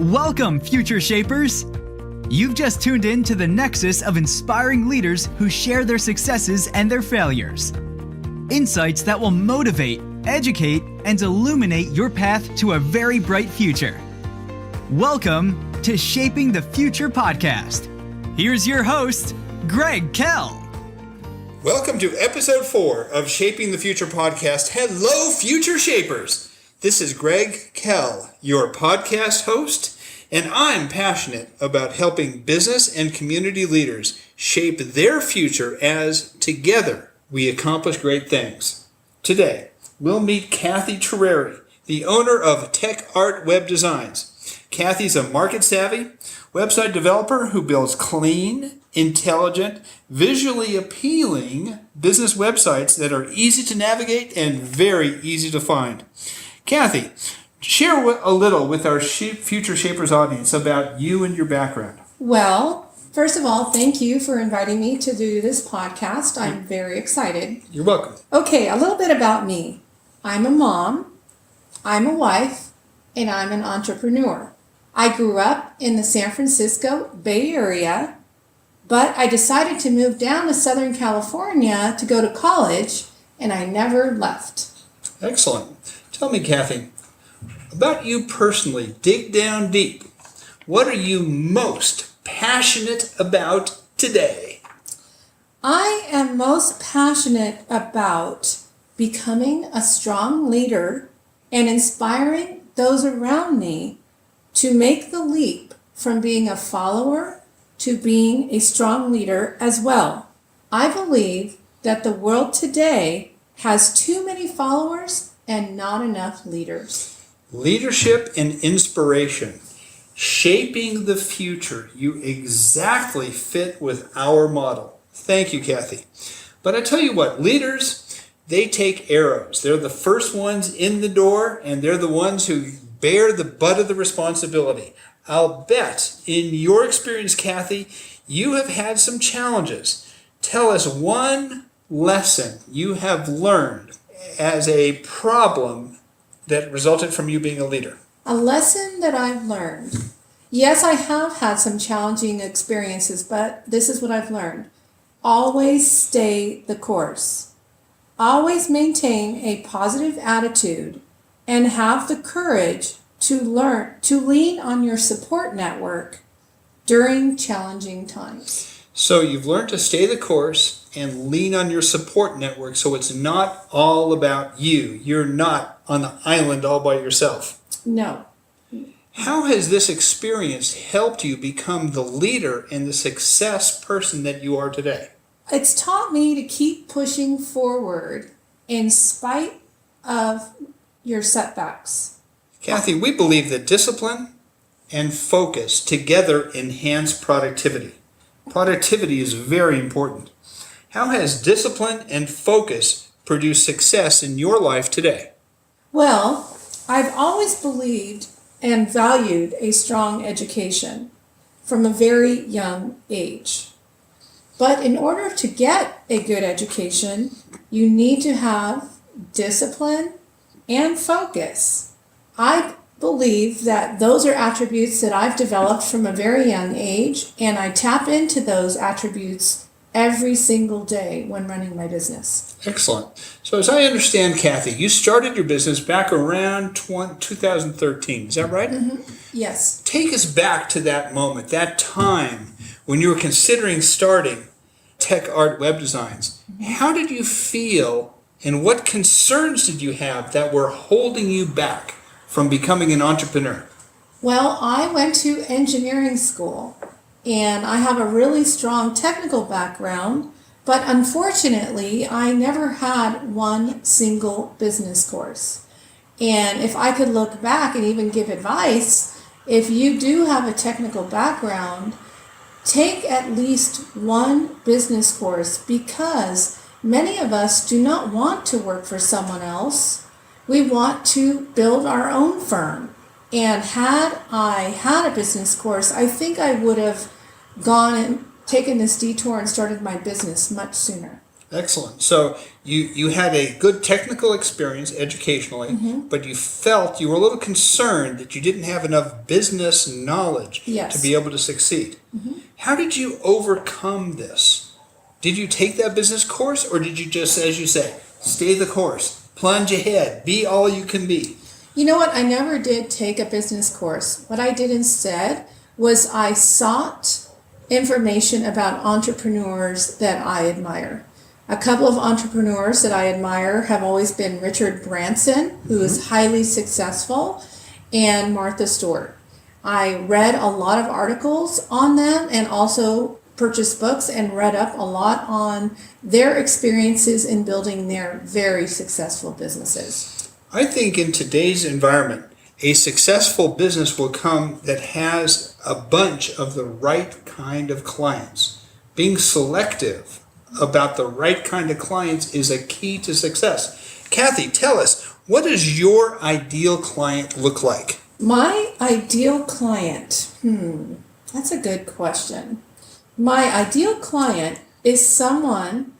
Welcome, Future Shapers! You've just tuned in to the nexus of inspiring leaders who share their successes and their failures. Insights that will motivate, educate, and illuminate your path to a very bright future. Welcome to Shaping the Future podcast. Here's your host, Greg Kell. Welcome to episode 4 of Shaping the Future podcast. Hello, Future Shapers! This is Greg Kell, your podcast host, and I'm passionate about helping business and community leaders shape their future as together we accomplish great things. Today, we'll meet Cathy Terreri, the owner of TechArt Web Designs. Cathy's a market-savvy website developer who builds clean, intelligent, visually appealing business websites that are easy to navigate and very easy to find. Cathy, share a little with our Future Shapers audience about you and your background. Well, first of all, thank you for inviting me to do this podcast. I'm very excited. You're welcome. Okay, a little bit about me. I'm a mom, I'm a wife, and I'm an entrepreneur. I grew up in the San Francisco Bay Area, but I decided to move down to Southern California to go to college, and I never left. Excellent. Tell me, Cathy, about you personally, dig down deep. What are you most passionate about today? I am most passionate about becoming a strong leader and inspiring those around me to make the leap from being a follower to being a strong leader as well. I believe that the world today has too many followers and not enough leaders. Leadership and inspiration. Shaping the future. You exactly fit with our model. Thank you, Cathy. But I tell you what, leaders, they take arrows. They're the first ones in the door, and they're the ones who bear the butt of the responsibility. I'll bet, in your experience, Cathy, you have had some challenges. Tell us one lesson you have learned as a problem that resulted from you being a leader. A lesson that I've learned. Yes, I have had some challenging experiences, but this is what I've learned. Always stay the course. Always maintain a positive attitude and have the courage to lean on your support network during challenging times. So you've learned to stay the course and lean on your support network so it's not all about you. You're not on the island all by yourself. No. How has this experience helped you become the leader and the success person that you are today? It's taught me to keep pushing forward in spite of your setbacks. Cathy, we believe that discipline and focus together enhance productivity. Productivity is very important. How has discipline and focus produced success in your life today? Well, I've always believed and valued a strong education from a very young age. But in order to get a good education, you need to have discipline and focus. I believe that those are attributes that I've developed from a very young age, and I tap into those attributes every single day when running my business. Excellent. So as I understand, Cathy, you started your business back around 2013. Is that right? Mm-hmm. Yes. Take us back to that moment, that time when you were considering starting TechArt Web Designs. How did you feel and what concerns did you have that were holding you back from becoming an entrepreneur? Well, I went to engineering school, and I have a really strong technical background, but unfortunately, I never had one single business course. And if I could look back and even give advice, if you do have a technical background, take at least one business course, because many of us do not want to work for someone else. We want to build our own firm. And had I had a business course, I think I would have gone and taken this detour and started my business much sooner. Excellent. So you had a good technical experience educationally, but you felt you were a little concerned that you didn't have enough business knowledge Yes. to be able to succeed. How did you overcome this? Did you take that business course, or did you just, as you say, stay the course, plunge ahead, be all you can be? You know what? I never did take a business course. What I did instead was I sought information about entrepreneurs that I admire. A couple of entrepreneurs that I admire have always been Richard Branson, who is highly successful, and Martha Stewart. I read a lot of articles on them and also purchased books and read up a lot on their experiences in building their very successful businesses. I think in today's environment, a successful business will come that has a bunch of the right kind of clients. Being selective about the right kind of clients is a key to success. Cathy, tell us, what does your ideal client look like? My ideal client, that's a good question. My ideal client is someone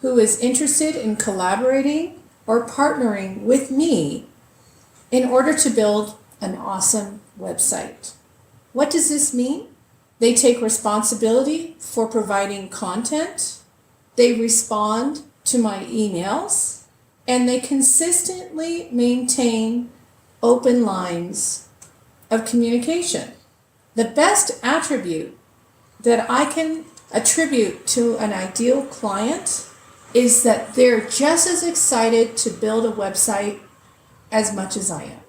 who is interested in collaborating or partnering with me in order to build an awesome website. What does this mean? They take responsibility for providing content, they respond to my emails, and they consistently maintain open lines of communication. The best attribute that I can attribute to an ideal client is that they're just as excited to build a website as much as I am.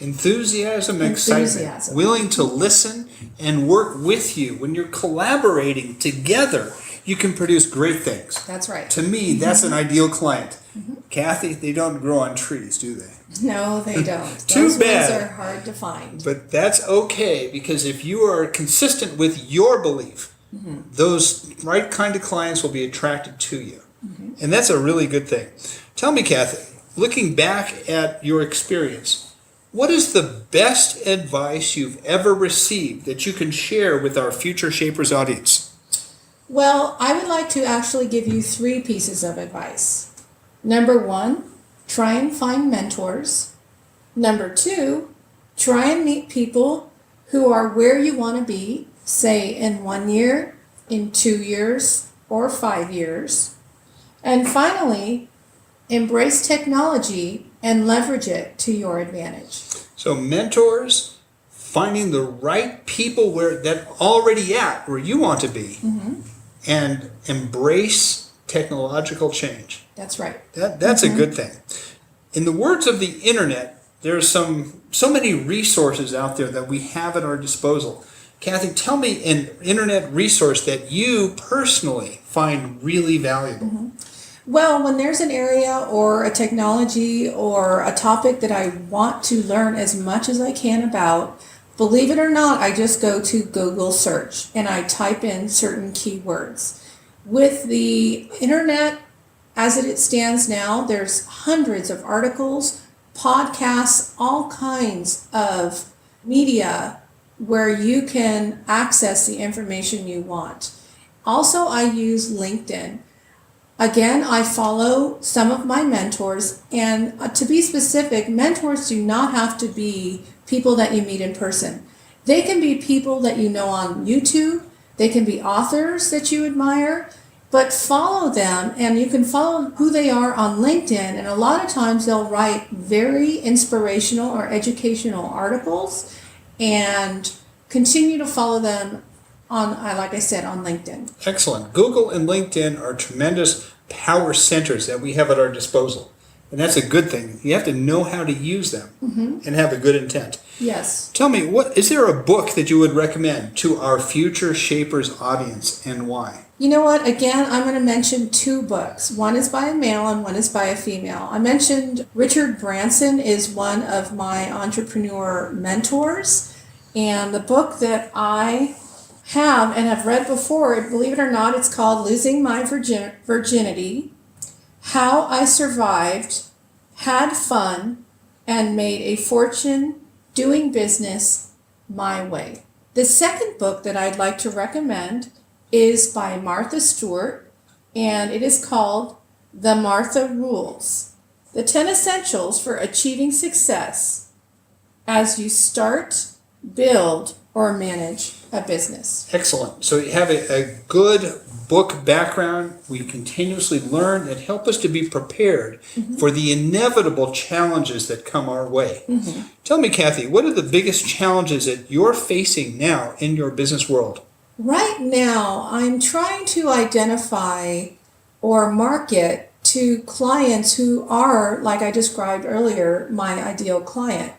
Enthusiasm, excitement, willing to listen and work with you. When you're collaborating together, you can produce great things. That's right. To me, that's an ideal client. Cathy, they don't grow on trees, do they? No, they don't. Too Those bad. ones are hard to find. But that's okay, because if you are consistent with your belief, those right kind of clients will be attracted to you. And that's a really good thing. Tell me, Cathy, looking back at your experience, what is the best advice you've ever received that you can share with our Future Shapers audience? Well, I would like to actually give you 3 pieces of advice. Number 1, try and find mentors. Number 2, try and meet people who are where you want to be, say in 1 year, in 2 years, or 5 years. And finally, embrace technology and leverage it to your advantage. So mentors, finding the right people that already at where you want to be, and embrace technological change. That's right. That's a good thing. In the words of the internet, there's so many resources out there that we have at our disposal. Cathy, tell me an internet resource that you personally find really valuable. Well, when there's an area or a technology or a topic that I want to learn as much as I can about, believe it or not, I just go to Google search and I type in certain keywords. With the internet as it stands now, there's hundreds of articles, podcasts, all kinds of media where you can access the information you want. Also, I use LinkedIn. Again, I follow some of my mentors, and to be specific, mentors do not have to be people that you meet in person. They can be people that you know on YouTube, they can be authors that you admire, but follow them, and you can follow who they are on LinkedIn, and a lot of times they'll write very inspirational or educational articles, and continue to follow them on, like I said, on LinkedIn. Excellent. Google and LinkedIn are tremendous power centers that we have at our disposal. And that's a good thing. You have to know how to use them and have a good intent. Yes. Tell me, is there a book that you would recommend to our Future Shapers audience, and why? You know what? Again, I'm going to mention 2 books. One is by a male and one is by a female. I mentioned Richard Branson is one of my entrepreneur mentors. And the book that I have and have read before, believe it or not, it's called Losing My Virginity, How I Survived, Had Fun, and Made a Fortune Doing Business My Way. The second book that I'd like to recommend is by Martha Stewart, and it is called the Martha rules, the 10 essentials for achieving success as you start, build, or manage a business. Excellent. So you have a good book background. We continuously learn that help us to be prepared for the inevitable challenges that come our way. Tell me, Cathy, what are the biggest challenges that you're facing now in your business world? Right now, I'm trying to identify or market to clients who are, like I described earlier, my ideal client.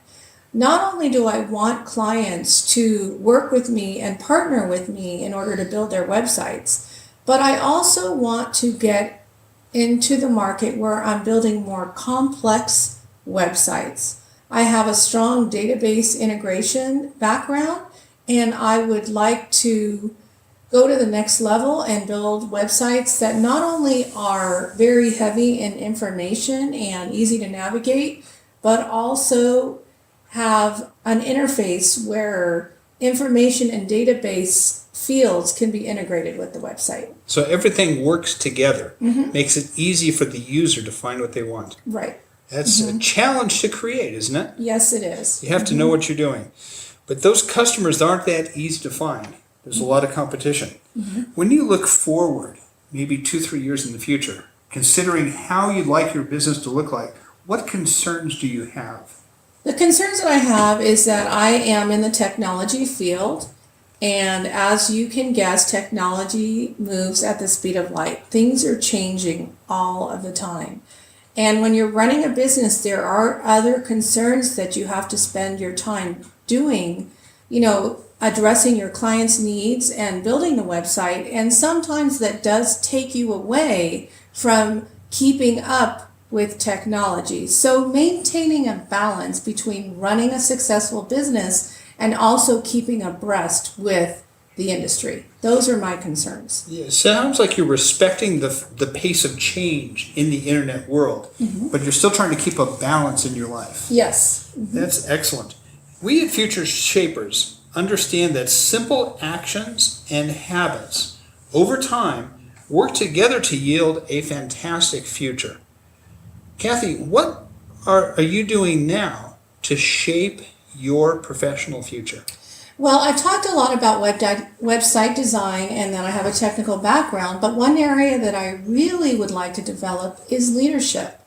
Not only do I want clients to work with me and partner with me in order to build their websites, but I also want to get into the market where I'm building more complex websites. I have a strong database integration background, and I would like to go to the next level and build websites that not only are very heavy in information and easy to navigate, but also have an interface where information and database fields can be integrated with the website. So everything works together, makes it easy for the user to find what they want. Right. That's a challenge to create, isn't it? Yes, it is. You have to know what you're doing. But those customers aren't that easy to find. There's a lot of competition. When you look forward, maybe 2-3 years in the future, considering how you'd like your business to look like, what concerns do you have? The concerns that I have is that I am in the technology field, and as you can guess, technology moves at the speed of light. Things are changing all of the time. And when you're running a business, there are other concerns that you have to spend your time doing, addressing your clients' needs and building the website. And sometimes that does take you away from keeping up with technology. So maintaining a balance between running a successful business and also keeping abreast with the industry. Those are my concerns. Yeah, sounds like you're respecting the pace of change in the internet world, but you're still trying to keep a balance in your life. Yes. That's excellent. We at Future Shapers understand that simple actions and habits over time work together to yield a fantastic future. Cathy, what are you doing now to shape your professional future? Well, I've talked a lot about website design, and then I have a technical background, but one area that I really would like to develop is leadership.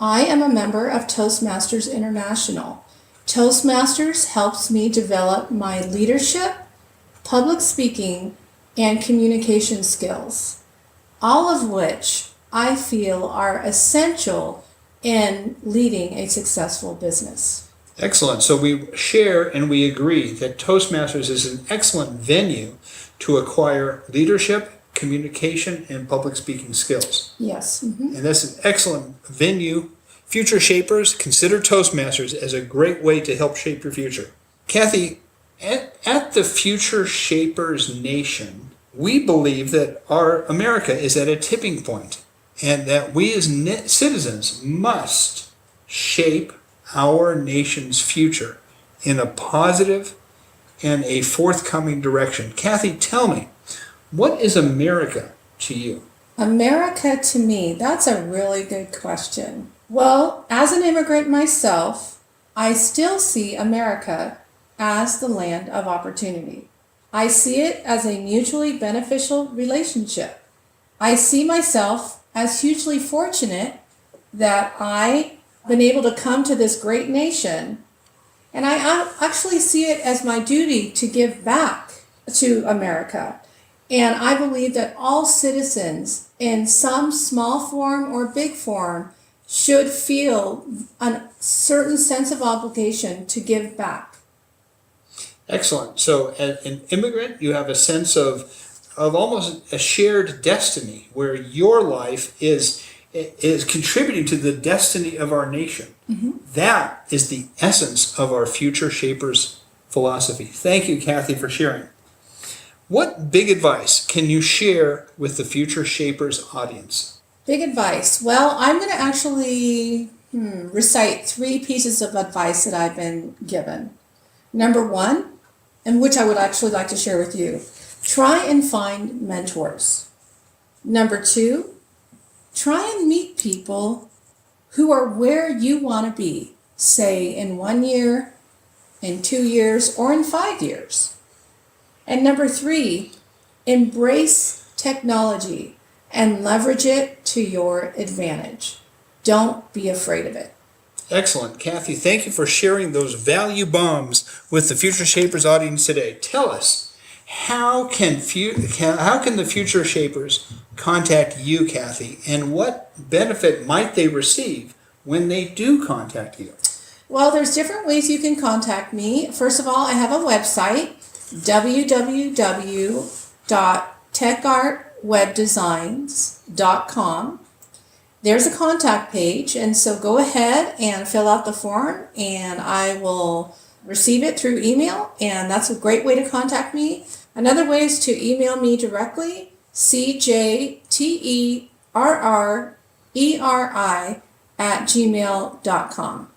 I am a member of Toastmasters International. Toastmasters helps me develop my leadership, public speaking, and communication skills, all of which I feel are essential in leading a successful business. Excellent. So we share and we agree that Toastmasters is an excellent venue to acquire leadership, communication, and public speaking skills. Yes. And that's an excellent venue. Future Shapers, consider Toastmasters as a great way to help shape your future. Cathy, at the Future Shapers Nation, we believe that our America is at a tipping point, and that we as citizens must shape our nation's future in a positive and a forthcoming direction. Cathy, tell me, what is America to you? America to me, that's a really good question. Well, as an immigrant myself, I still see America as the land of opportunity. I see it as a mutually beneficial relationship. I see myself as hugely fortunate that I've been able to come to this great nation, and I actually see it as my duty to give back to America. And I believe that all citizens, in some small form or big form, should feel a certain sense of obligation to give back. Excellent. So as an immigrant, you have a sense of almost a shared destiny where your life is contributing to the destiny of our nation. That is the essence of our Future Shapers philosophy. Thank you, Cathy, for sharing. What big advice can you share with the Future Shapers audience? Big advice. Well, I'm going to actually recite 3 pieces of advice that I've been given. Number 1, and which I would actually like to share with you, try and find mentors. Number 2, try and meet people who are where you want to be, say in 1 year, in 2 years, or in 5 years. And number 3, embrace technology and leverage it to your advantage. Don't be afraid of it. Excellent. Cathy, thank you for sharing those value bombs with the Future Shapers audience today. Tell us, how can the Future Shapers contact you, Cathy, and what benefit might they receive when they do contact you? Well, there's different ways you can contact me. First of all, I have a website, www.techartwebdesigns.com. There's a contact page, and so go ahead and fill out the form, and I will receive it through email, and that's a great way to contact me. Another way is to email me directly, cjterreri@gmail.com.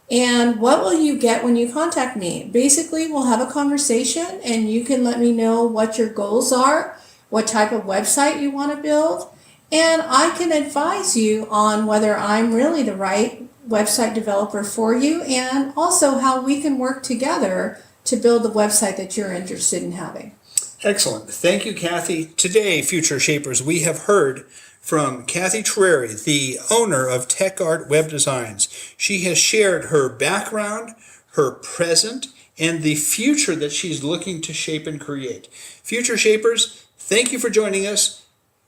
And what will you get when you contact me? Basically, we'll have a conversation, and you can let me know what your goals are, what type of website you want to build, and I can advise you on whether I'm really the right website developer for you, and also how we can work together to build the website that you're interested in having. Excellent. Thank you, Cathy. Today, Future Shapers, we have heard from Cathy Terreri, the owner of TechArt Web Designs. She has shared her background, her present, and the future that she's looking to shape and create. Future Shapers, thank you for joining us.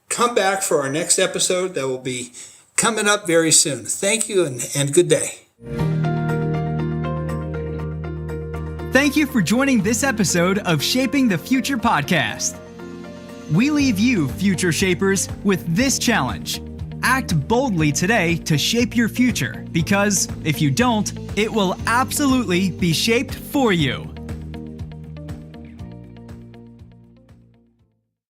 Come back for our next episode that will be coming up very soon. Thank you and good day. Thank you for joining this episode of Shaping the Future podcast. We leave you, Future Shapers, with this challenge. Act boldly today to shape your future, because if you don't, it will absolutely be shaped for you.